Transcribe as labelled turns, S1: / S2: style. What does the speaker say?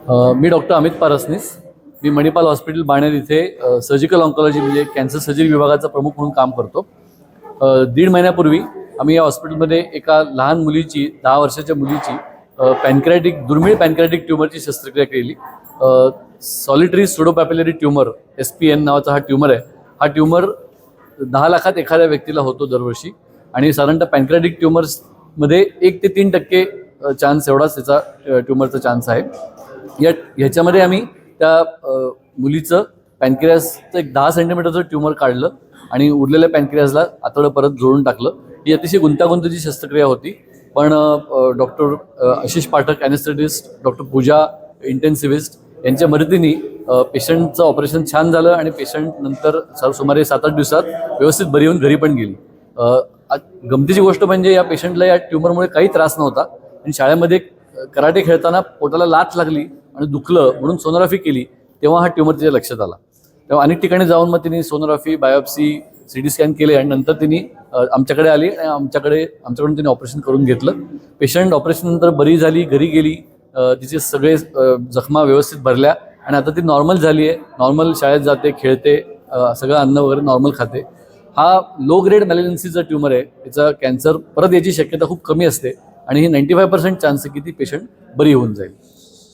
S1: मी doctor Amit Parasnis. मी Manipal hospital Baner इथे surgical oncology म्हणजे cancer surgery विभागाचा प्रमुख म्हणून काम करतो. 1.5 महिन्यापूर्वी आम्ही या हॉस्पिटलमध्ये एका लहान मुलीची 10 वर्षाच्या मुलीची दुर्मिळ पॅनक्रियाटिक ट्यूमरची शस्त्रक्रिया केली. सॉलिटरी सुडोपॅपिलरी ट्यूमर SPN नावाचा हा ट्यूमर आहे. हा ट्यूमर 10 लाखात एखाद्या व्यक्तीला होतो दरवर्षी आणि साधारणतः पॅनक्रियाटिक ट्यूमर्समध्ये 1 ते 3% चान्स एवढाच त्याचा ट्यूमरचा चान्स आहे. ह्याच्यामध्ये आम्ही त्या मुलीचं पॅनक्रियासचं एक 10 सेंटीमीटरचं ट्यूमर काढलं आणि उरलेल्या पॅनक्रियासला आतडं परत जोडून टाकलं. ही अतिशय गुंतागुंतीची शस्त्रक्रिया होती, पण डॉक्टर आशिष पाठक ॲनेस्थेटिस्ट, डॉक्टर पूजा इंटेन्सिव्हिस्ट यांच्या मदतीने पेशंटचं ऑपरेशन छान झालं आणि पेशंट नंतर सुमारे 7-8 दिवसात व्यवस्थित बरी होऊन घरी पण गेली. गमतीची गोष्ट म्हणजे या पेशंटला या ट्यूमरमुळे काही त्रास नव्हता आणि शाळेमध्ये कराटे खेळताना पोटाला लाथ लागली आणि दुखलं म्हणून सोनोग्राफी केली, तेव्हा हा ट्यूमर तिच्या लक्षात आला. तेव्हा अनेक ठिकाणी जाऊन मग तिने सोनोग्राफी, बायोप्सी, CT स्कॅन केले आणि नंतर तिने आमच्याकडे आली आणि आमच्याकडून तिने ऑपरेशन करून घेतलं. पेशंट ऑपरेशन नंतर बरी झाली, घरी गेली. तिचे सगळे जखमा व्यवस्थित भरल्या आणि आता ती नॉर्मल झाली आहे. नॉर्मल शाळेत जाते, खेळते, सगळं अन्न वगैरे नॉर्मल खाते. हा लो ग्रेड मॅलिग्नन्सीचा ट्यूमर आहे. त्याचा कॅन्सर परत याची शक्यता खूप कमी असते आणि ही 95% चान्स आहे की ती पेशंट बरी होऊन जाईल.